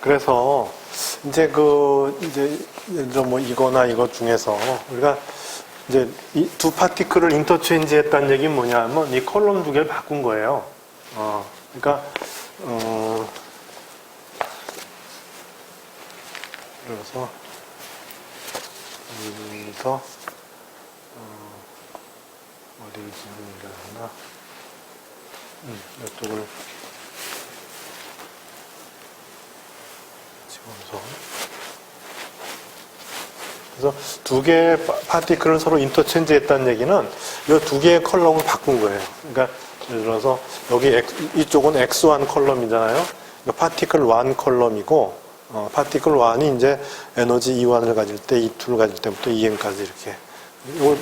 그래서 이제 예를 들어 뭐 이거나 이거 중에서 우리가 이제 이 두 파티클을 인터체인지 했다는 얘기는 뭐냐면 이 컬럼 두 개를 바꾼 거예요. 그러니까 그래서 여기서 어디를 지우려나 이쪽을 지워서 그래서 두 개의 파티클을 서로 인터체인지 했다는 얘기는 이 두 개의 컬럼을 바꾼 거예요. 그러니까 예를 들어서 여기 이쪽은 X1 컬럼이잖아요. 파티클 1 컬럼이고 파티클 1이 이제 에너지 E1을 가질 때 E2를 가질 때부터 EN까지 이렇게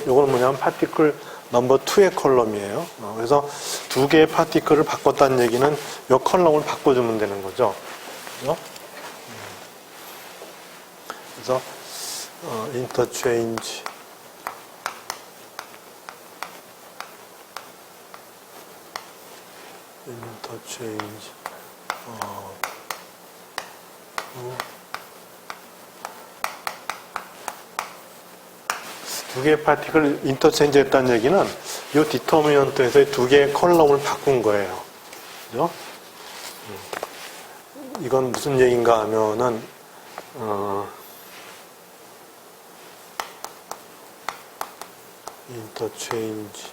요거는 뭐냐면 파티클 넘버 2의 컬럼이에요. 그래서 두 개의 파티클을 바꿨다는 얘기는 이 컬럼을 바꿔주면 되는 거죠. 그죠? 그래서 interchange 두 개의 파티클을 인터체인지 했다는 얘기는 이 디터미넌트에서의 두 개의 컬럼을 바꾼 거예요. 그죠? 이건 무슨 얘기인가 하면은 interchange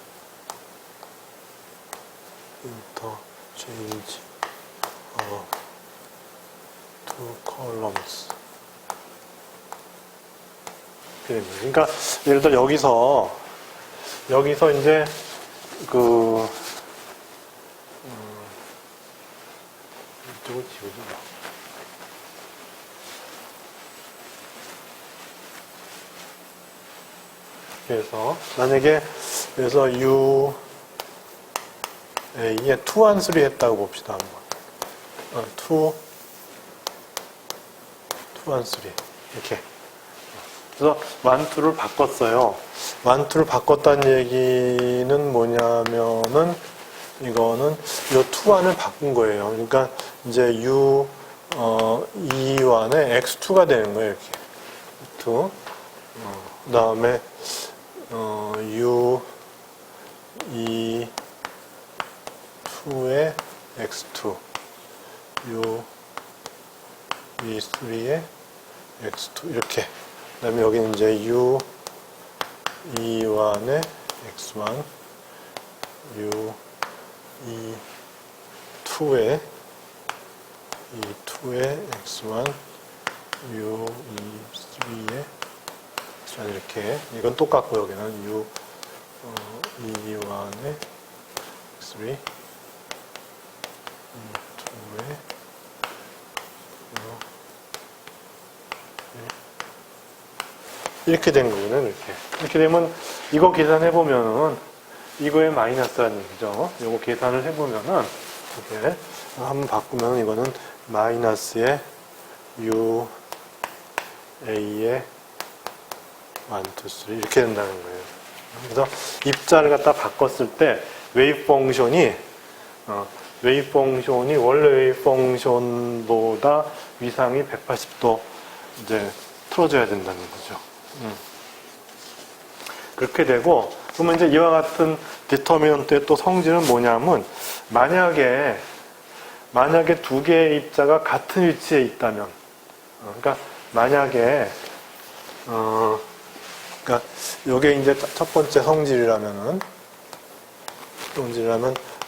two columns. 그러니까 예를 들어 여기서 이제 이쪽을 지우자. 그래서 만약에 U에 투한수리 했다고 봅시다 한번. 투한수리 이렇게. 그래서 완투를 바꿨어요. 완투를 바꿨다는 얘기는 뭐냐면은 이거는 이 투한을 바꾼 거예요. 그러니까 이제 E1에 X2가 되는 거예요. 이렇게. 2. 그 다음에 E2에 X2, E3에 X2 이렇게. 그 다음에 여기는 이제 E1에 X1, E2에 X1, E3에 X1 이렇게. 이건 똑같고 여기는 E1에 X3, E2에 이렇게 된 거거든요. 이렇게 되면 이거 계산해 보면은 이거에 마이너스라는 얘기죠. 이거 계산을 해 보면은 이렇게 한번 바꾸면 이거는 마이너스의 UA의 1, 2, 3 이렇게 된다는 거예요. 그래서 입자를 갖다 바꿨을 때 웨이브 펑션이 원래 웨이브 펑션보다 위상이 180도 이제 틀어져야 된다는 거죠. 그렇게 되고, 그러면 이제 이와 같은 디터미넌트의 또 성질은 뭐냐면, 만약에 두 개의 입자가 같은 위치에 있다면, 그러니까 만약에, 그러니까 이게 이제 첫 번째 성질이라면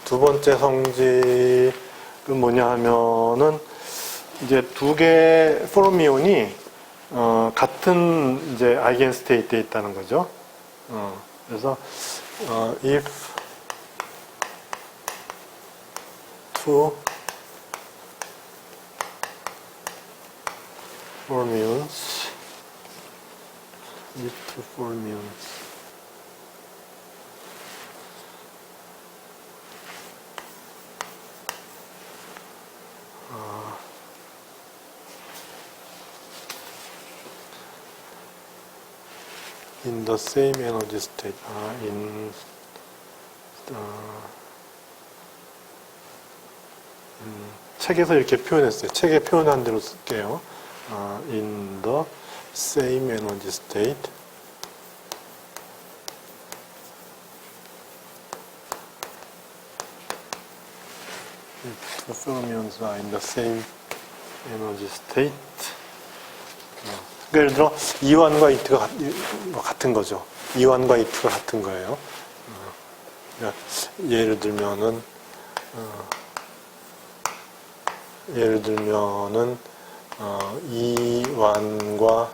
두 번째 성질은 뭐냐 하면은, 이제 두 개의 포르미온이 같은 이제 아이겐 스테이트에 있다는 거죠. 그래서 if two fermions in the same energy state, 책에서 이렇게 표현했어요. 책에 표현한 대로 쓸게요. In the same energy state. If the fermions are in the same energy state. 그러니까 예를 들어 E1과 E2가 같은 거죠. E1과 E2가 같은 거예요. 그러니까 예를 들면은 E1과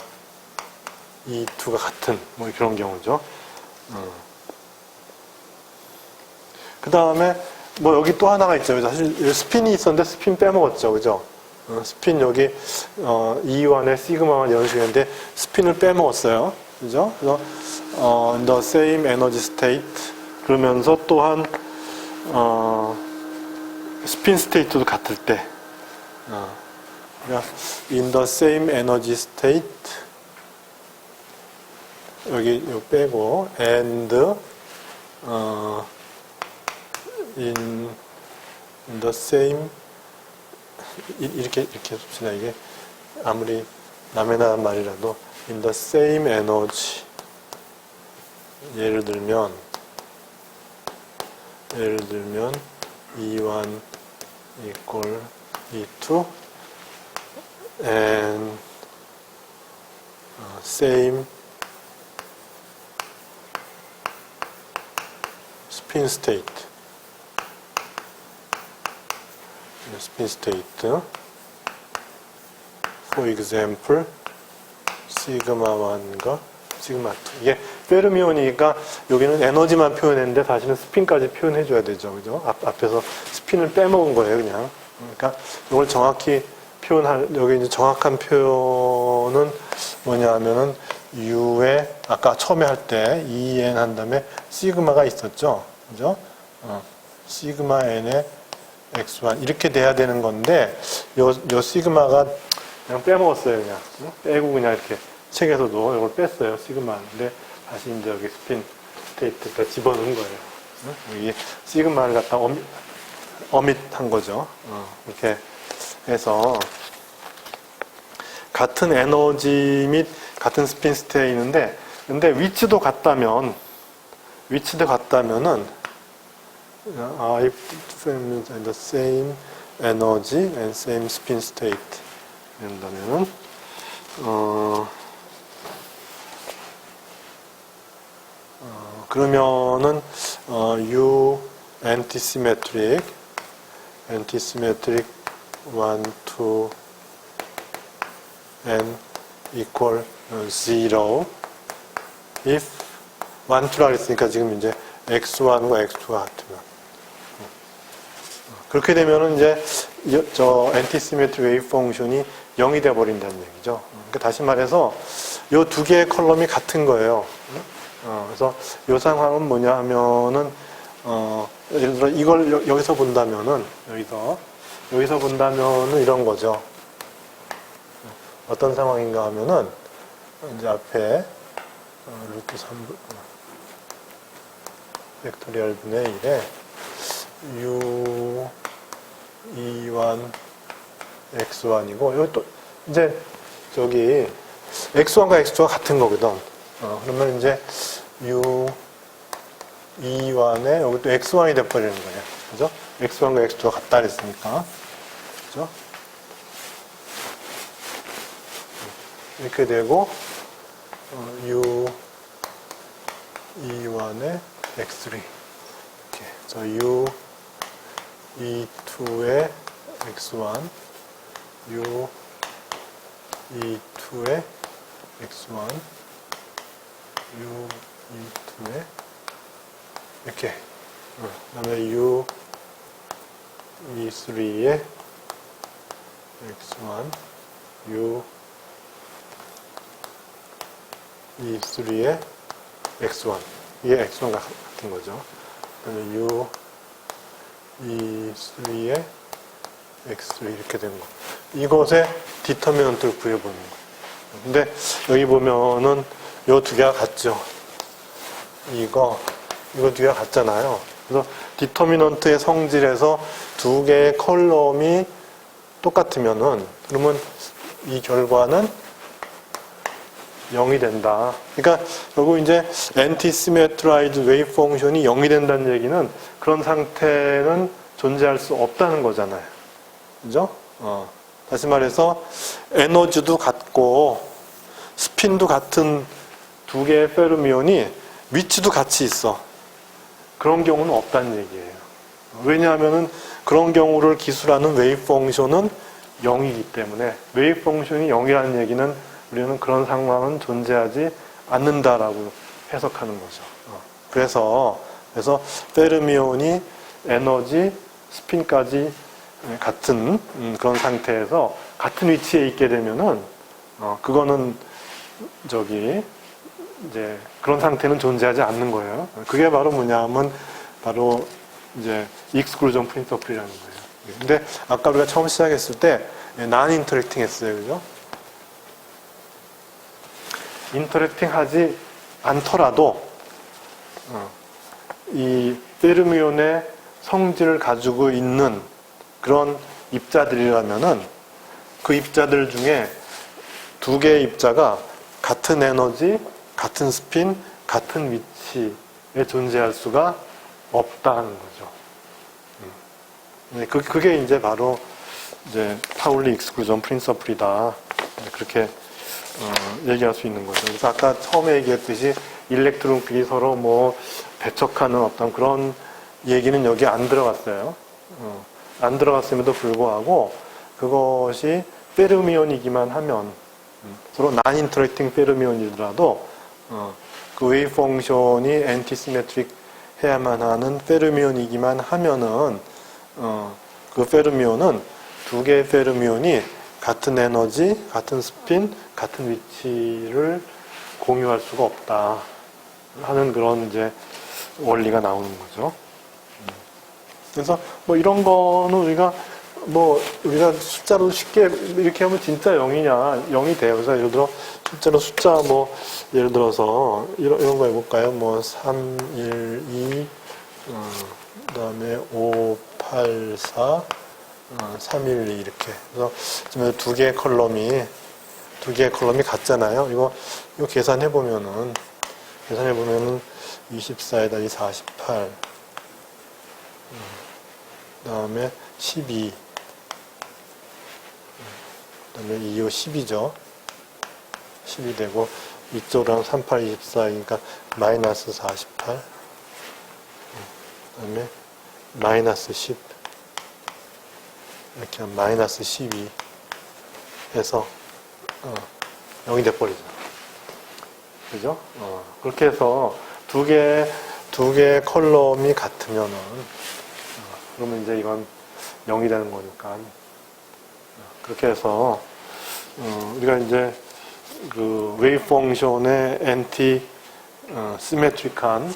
E2가 같은 뭐 그런 경우죠. 그 다음에 뭐 여기 또 하나가 있죠. 사실 스핀이 있었는데 스핀 빼먹었죠, 그죠? 스핀 여기 E1에 시그마만 이런 식인데 스핀을 빼먹었어요, 그죠? 그래서 the same energy state 그러면서 또한 스핀 스테이트도 같을 때, 그러니까 in the same energy state 여기 빼고 and in the same 이렇게 씁시다. 이게 아무리 남의 나라 말이라도 in the same energy 예를 들면 E1 equal E2 and same spin state for example 시그마 1과 시그마 2 이게 페르미온이니까 여기는 에너지만 표현했는데 사실은 스핀까지 표현해줘야 되죠, 그죠? 앞에서 스핀을 빼먹은 거예요, 그냥. 그러니까 이걸 정확히 여기 이제 정확한 표현은 뭐냐 하면은 U에 아까 처음에 할 때 EN 한 다음에 시그마가 있었죠, 그죠? 시그마 N의 X1 이렇게 돼야 되는 건데 요 시그마가 그냥 빼먹었어요, 그냥. 빼고 그냥 이렇게 책에서도 이걸 뺐어요, 시그마. 근데 다시 이제 여기 스핀 스테이트가 집어넣은 거예요. 여기 시그마를 갖다 어밋한 거죠. 이렇게 해서 같은 에너지 및 같은 스핀 스테이트인데 근데 위치도 같다면은 if the same energy and same spin state 된다면은 그러면은 U antisymmetric 1, 2 n equal 0 if 1, 2라 그랬으니까 지금 이제 x1과 x2가 같으면 그렇게 되면은 이제 저 antisymmetric wave function이 0이 돼 버린다는 얘기죠. 그러니까 다시 말해서 이 두 개의 컬럼이 같은 거예요. 그래서 이 상황은 뭐냐 하면은 예를 들어 이걸 여기서 본다면은 여기서 본다면은 이런 거죠. 어떤 상황인가 하면은 이제 앞에 루트 3 벡토리얼 분의 1에 U E1 X1이고 여기 또 이제 저기 X1과 X2가 같은 거거든. 그러면 이제 U E1에 여기 또 X1이 돼버리는 거예요. 그죠? X1과 X2가 같다 그랬으니까. 그죠? 이렇게 되고, U E1에 X3. 이렇게. 그래서 U E2에 X1, U E2에 X1, U E2에 이렇게. 그 다음에 U E3에 X1, U E3에 X1. 이게 X1과 같은 거죠. 그 다음에 U E3에 X3 이렇게 된 거. 이것의 디터미넌트를 구해보는 거. 근데 여기 보면은 요 두 개가 같죠. 이거 두 개가 같잖아요. 그래서 디터미넌트의 성질에서 두 개의 컬럼이 똑같으면은 그러면 이 결과는 0이 된다. 그러니까 결국 이제 anti-symmetrized wave function이 0이 된다는 얘기는 그런 상태는 존재할 수 없다는 거잖아요. 그죠? 다시 말해서 에너지도 같고 스핀도 같은 두 개의 페르미온이 위치도 같이 있어. 그런 경우는 없다는 얘기예요. 왜냐하면은 그런 경우를 기술하는 웨이브 펑션은 0이기 때문에 웨이브 펑션이 0이라는 얘기는 우리는 그런 상황은 존재하지 않는다라고 해석하는 거죠. 그래서 페르미온이 에너지, 스핀까지 같은 그런 상태에서 같은 위치에 있게 되면은 그거는 이제 그런 상태는 존재하지 않는 거예요. 그게 바로 뭐냐면 바로 이제 익스클루전 프린서플이라는 거예요. 근데 아까 우리가 처음 시작했을 때 난 인터랙팅 했어요. 그죠? 인터랙팅 하지 않더라도 이 페르미온의 성질을 가지고 있는 그런 입자들이라면은 그 입자들 중에 두 개의 입자가 같은 에너지, 같은 스핀, 같은 위치에 존재할 수가 없다는 거죠. 그게 이제 바로 이제 파울리 익스클루전 프린서플이다. 그렇게 얘기할 수 있는 거죠. 그래서 아까 처음에 얘기했듯이 일렉트론끼리 서로 뭐 배척하는 어떤 그런 얘기는 여기 안 들어갔어요. 안 들어갔음에도 불구하고 그것이 페르미온이기만 하면 서로 난 인터랙팅 페르미온이더라도 그 웨이브 펑션이 엔티시메트릭 해야만 하는 페르미온이기만 하면은 그 페르미온은 두 개의 페르미온이 같은 에너지, 같은 스핀, 같은 위치를 공유할 수가 없다 하는 그런 이제 원리가 나오는 거죠. 그래서 뭐 이런 거는 우리가 숫자로 쉽게 이렇게 하면 진짜 0이냐, 0이 돼요. 그래서 예를 들어 실제로 숫자 예를 들어서 이런 거 해볼까요? 3, 1, 2, 그다음에 5, 8, 4, 3, 1, 2 이렇게. 그래서 지금 두 개의 컬럼이 같잖아요. 이거 계산해 보면은 24에다 2, 48. 그다음에 12. 그다음에 2, 5, 10이죠. 10이 되고 이쪽으로 3, 8, 24이니까 마이너스 48. 그다음에 마이너스 10. 이렇게 하면 마이너스 12 해서 0이 돼버리죠. 그죠? 그렇게 해서 두 개의 컬럼이 같으면은 그러면 이제 이건 0이 되는 거니까 그렇게 해서 우리가 이제 그 웨이브 펑션의 엔티 시메트릭한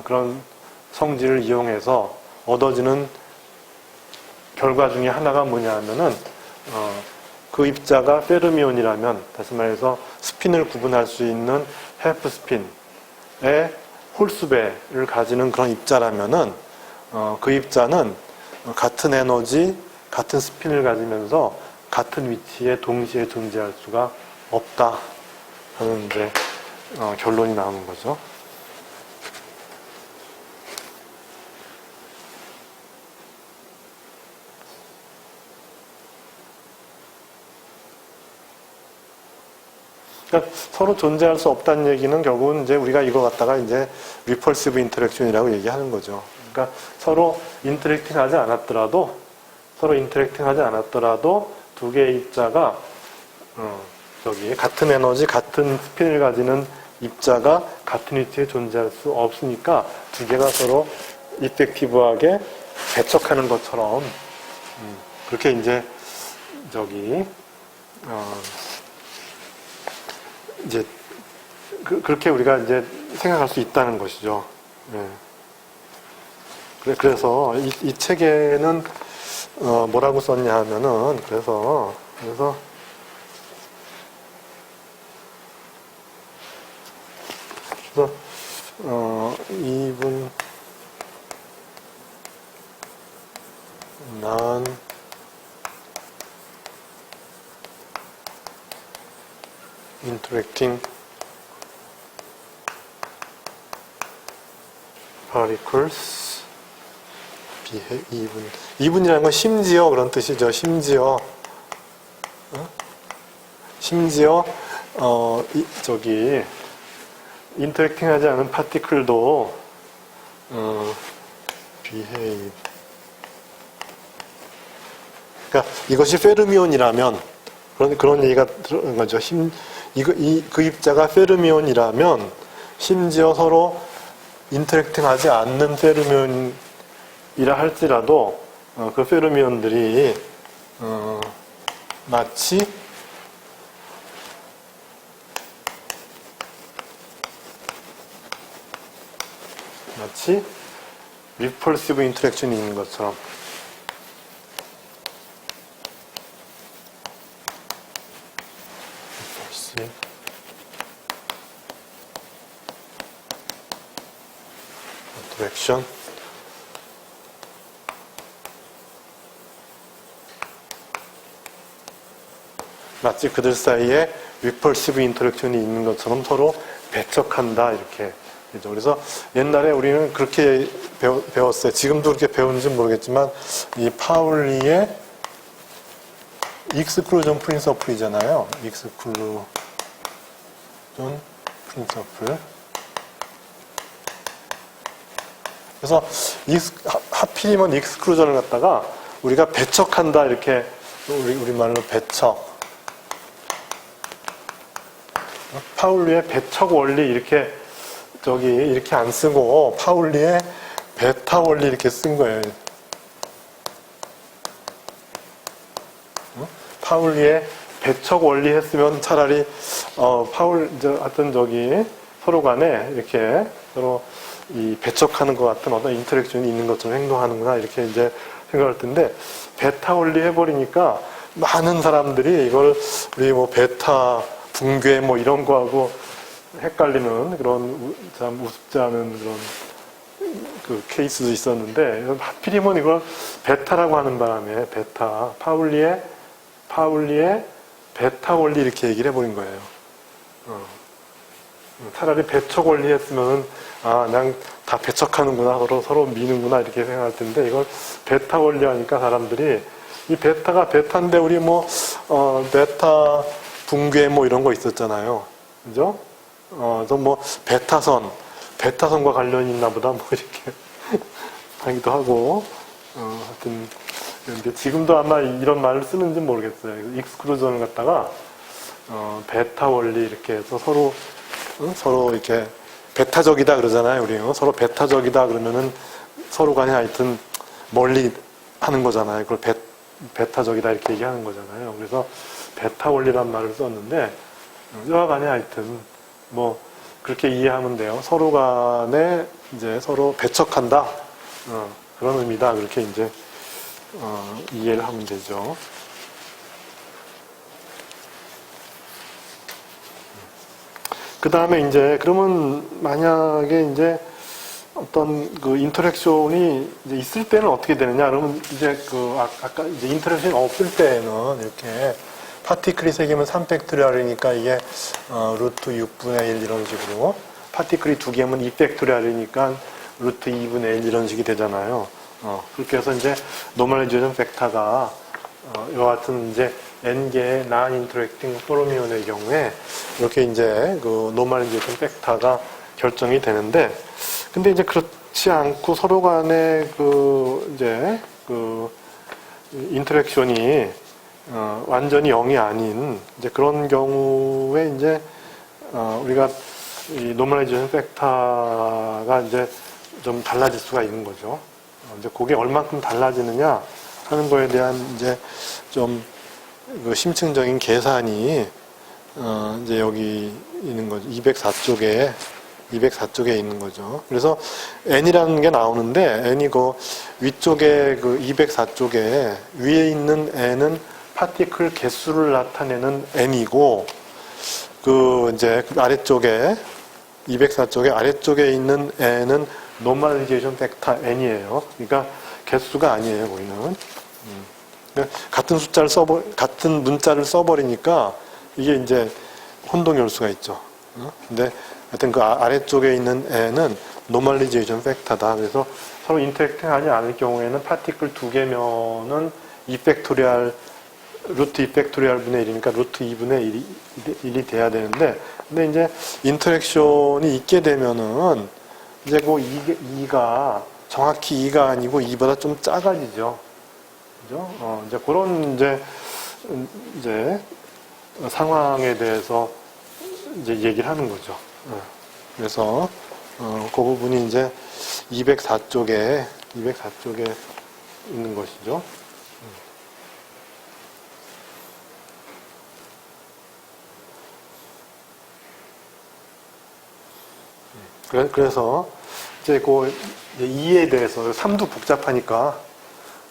그런 성질을 이용해서 얻어지는 결과 중에 하나가 뭐냐 하면은 그 입자가 페르미온이라면 다시 말해서 스핀을 구분할 수 있는 헬프 스핀의 홀수배를 가지는 그런 입자라면은 그 입자는 같은 에너지, 같은 스핀을 가지면서 같은 위치에 동시에 존재할 수가 없다 하는 이제 결론이 나오는 거죠. 그러니까 서로 존재할 수 없다는 얘기는 결국은 이제 우리가 이거 갖다가 이제 리펄시브 인터랙션이라고 얘기하는 거죠. 그러니까 서로 인터랙팅 하지 않았더라도 두 개의 입자가 같은 에너지, 같은 스핀을 가지는 입자가 같은 위치에 존재할 수 없으니까 두 개가 서로 이펙티브하게 배척하는 것처럼 그렇게 이제 이제 그렇게 우리가 이제 생각할 수 있다는 것이죠. 네. 그래서 이 책에는 뭐라고 썼냐 하면은 그래서 2분 난 interacting particles even. even이라는 건 심지어 그런 뜻이죠. 심지어 인터랙팅 하지 않은 파티클도 behave. 그러니까 이것이 페르미온이라면 그런 얘기가 들어간 거죠. 그 입자가 페르미온이라면 심지어 서로 인터랙팅 하지 않는 페르미온이라 할지라도 그 페르미온들이 마치 리펄시브 인터랙션이 있는 것처럼 인터랙션 마치 그들 사이에 리펄시브 인터랙션이 있는 것처럼 서로 배척한다 이렇게. 그래서 옛날에 우리는 그렇게 배웠어요. 지금도 그렇게 배우는지 모르겠지만 이 파울리의 익스클루전 프린서플이잖아요. 익스클루전 프린서플. 그래서 하필이면 익스클루전을 갖다가 우리가 배척한다 이렇게 우리말로 배척. 파울리의 배척 원리 이렇게 안 쓰고 파울리의 베타 원리 이렇게 쓴 거예요. 파울리의 배척 원리 했으면 차라리 서로 간에 이렇게 서로 이 배척하는 것 같은 어떤 인터랙션이 있는 것처럼 행동하는구나 이렇게 이제 생각할 텐데 베타 원리 해버리니까 많은 사람들이 이걸 우리 뭐 베타 붕괴 뭐 이런 거하고 헷갈리는 그런 참 우습지 않은 그런 그 케이스도 있었는데 하필이면 이걸 베타라고 하는 바람에 베타 파울리의 베타 원리 이렇게 얘기를 해버린 거예요. 차라리 배척 원리 했으면 그냥 다 배척하는구나 서로 미는구나 이렇게 생각할 텐데 이걸 베타 원리 하니까 사람들이 이 베타가 베타인데 우리 뭐 베타 붕괴 뭐 이런 거 있었잖아요. 그죠? 뭐 베타선과 관련이 있나 보다 뭐 이렇게 하기도 하고 하여튼 근데 지금도 아마 이런 말을 쓰는지 모르겠어요. 익스클루전을 갖다가 베타 원리 이렇게 해서 서로 이렇게 베타적이다 그러잖아요. 우리 서로 베타적이다 그러면은 서로 간에 하여튼 멀리 하는 거잖아요. 그걸 베타적이다 이렇게 얘기하는 거잖아요. 그래서 베타 원리란 말을 썼는데 여하간에 하여튼 뭐 그렇게 이해하면 돼요. 서로 간에 이제 서로 배척한다 그런 의미다 그렇게 이제 이해를 하면 되죠. 그 다음에 이제 그러면 만약에 이제 어떤 그 인터랙션이 이제 있을 때는 어떻게 되느냐? 그러면 이제 아까 이제 인터랙션이 없을 때는 이렇게 파티클이 생기면 3팩토리얼이니까 이게 루트 6분의 1 이런 식으로 파티클이 2개면 2팩토리얼이니까 루트 2분의 1 이런 식이 되잖아요. 그렇게 해서 이제 노멀라이제이션 팩터가 이와 같은 이제 n개의 non-interacting 포르미온의 경우에 이렇게 이제 그 노멀라이제이션 팩터가 결정이 되는데 근데 이제 그렇지 않고 서로 간에 인터랙션이 완전히 0이 아닌 이제 그런 경우에 이제 우리가 이 노멀라이제이션 팩터가 이제 좀 달라질 수가 있는 거죠. 이제 그게 얼만큼 달라지느냐 하는 거에 대한 이제 좀 그 심층적인 계산이 이제 여기 있는 거죠. 204쪽에 있는 거죠. 그래서 n이라는 게 나오는데 n이 그 위쪽에 그 204쪽에 위에 있는 n은 파티클 개수를 나타내는 n이고 그 이제 아래쪽에 204쪽에 아래쪽에 있는 n은 노멀라이제이션 팩터 n이에요. 그러니까 개수가 아니에요, 거기는. 같은 문자를 써버리니까 이게 이제 혼동이 올 수가 있죠. 근데 하여튼 그 아래쪽에 있는 애는 노멀리제이션 팩터다. 그래서 서로 인터랙팅하지 않을 경우에는 파티클 두 개면은 2팩토리얼 루트 2팩토리얼 분의 1이니까 루트 2분의 1이 돼야 되는데, 근데 이제 인터랙션이 있게 되면은 이제 그 2가 정확히 2가 아니고 2보다 좀 작아지죠. 그죠? 이제 그런 이제 상황에 대해서 이제 얘기를 하는 거죠. 그래서 그 부분이 이제 204쪽에 있는 것이죠. 그래서 이제 그 2에 대해서 3도 복잡하니까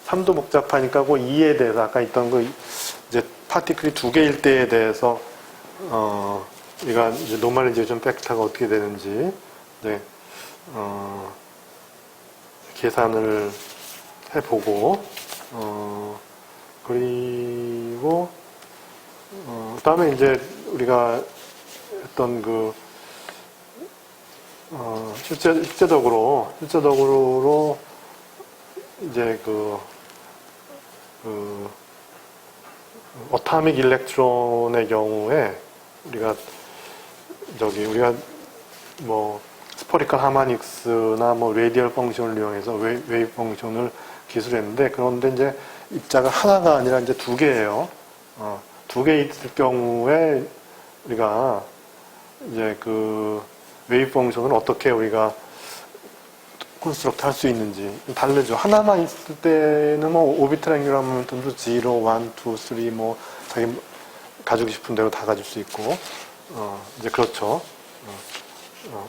그 2에 대해서 아까 있던 그 이제 파티클이 두 개일 때에 대해서 우리가 이제 노멀리제이션 팩터가 어떻게 되는지 이제 계산을 해보고 그리고 그다음에 이제 우리가 했던 그 실제적으로 이제 어타믹 일렉트론의 경우에 우리가 뭐 스퍼리컬 하모닉스나 뭐 레디얼 펑션을 이용해서 웨이브 펑션을 기술했는데, 그런데 이제 입자가 하나가 아니라 이제 두 개예요. 두 개 있을 경우에 우리가 이제 그 웨이브 펑션을 어떻게 우리가 콘스트럭트 할 수 있는지 다르죠. 하나만 있을 때는 뭐 오비탈 앵귤러 모멘텀도 0, 1, 2, 3 뭐 자기 가지고 싶은 대로 다 가질 수 있고 이제 그렇죠.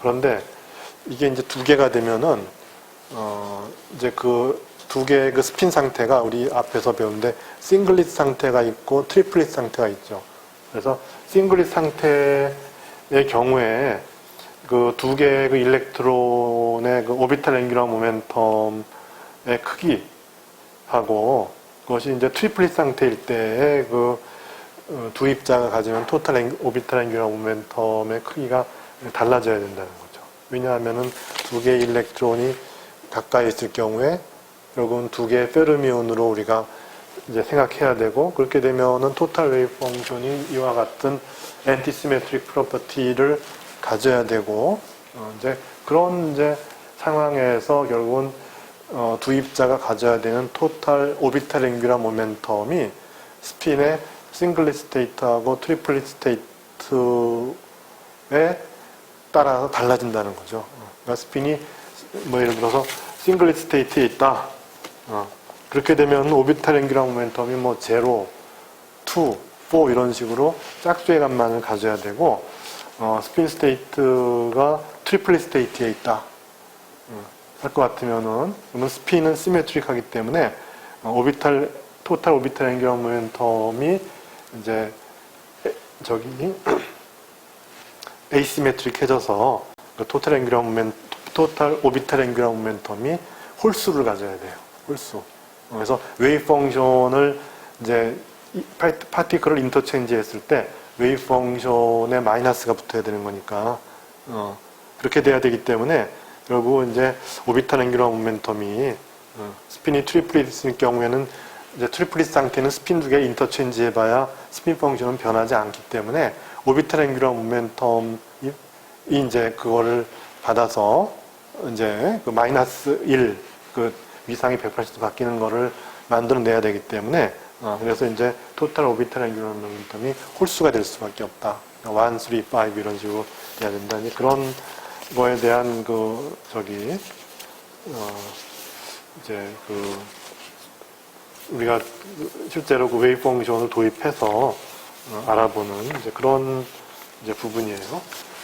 그런데 이게 이제 두 개가 되면은 이제 그 두 개의 그 스핀 상태가 우리 앞에서 배운데 싱글릿 상태가 있고 트리플릿 상태가 있죠. 그래서 싱글릿 상태의 경우에 그 두 개의 그 일렉트론의 그 오비탈 앵귤러 모멘텀의 크기하고 그것이 이제 트리플릿 상태일 때의 그 두 입자가 가지면 토탈 오비탈 앵귤러 모멘텀의 크기가 달라져야 된다는 거죠. 왜냐하면은 두 개의 일렉트론이 가까이 있을 경우에 결국은 두 개의 페르미온으로 우리가 이제 생각해야 되고, 그렇게 되면은 토탈 웨이브 펑션이 이와 같은 엔티시메트릭 프로퍼티를 가져야 되고, 이제 그런 이제 상황에서 결국은 두 입자가 가져야 되는 토탈 오비탈 앵귤러 모멘텀이 스핀의 싱글릿 스테이트하고 트리플릿 스테이트에 따라서 달라진다는 거죠. 그러니까 스핀이 뭐 예를 들어서 싱글릿 스테이트에 있다. 그렇게 되면 오비탈 앵귤러 모멘텀이 뭐 0, 2, 4 이런 식으로 짝수의 값만을 가져야 되고, 스핀 스테이트가 트리플릿 스테이트에 있다 할 것 같으면은, 그러면 스핀은 시메트릭하기 때문에 토탈 오비탈 앵귤러 모멘텀이 이제 에이시메트릭해져서 토탈 오비탈 앵귤러 모멘텀이 홀수를 가져야 돼요. 홀수. 그래서 웨이브 펑션을 이제 파티클을 인터체인지 했을 때 웨이브 펑션에 마이너스가 붙어야 되는 거니까 그렇게 돼야 되기 때문에 결국 이제 오비탈 앵귤러 모멘텀이 스핀이 트리플릿일 경우에는 이제 트리플릿 상태는 스핀 두 개 인터체인지 해봐야 스핀 펑션은 변하지 않기 때문에 오비탈 앵귤러 모멘텀이 이제 그거를 받아서 이제 그 마이너스 1, 그 위상이 180도 바뀌는 거를 만들어내야 되기 때문에 그래서 이제 토탈 오비탈 앵귤러 모멘텀이 홀수가 될 수밖에 없다. 1, 3, 5 이런 식으로 돼야 된다. 이제 그런 거에 대한 이제 우리가 실제로 그 웨이브 펑션을 도입해서 알아보는 이제 그런 이제 부분이에요.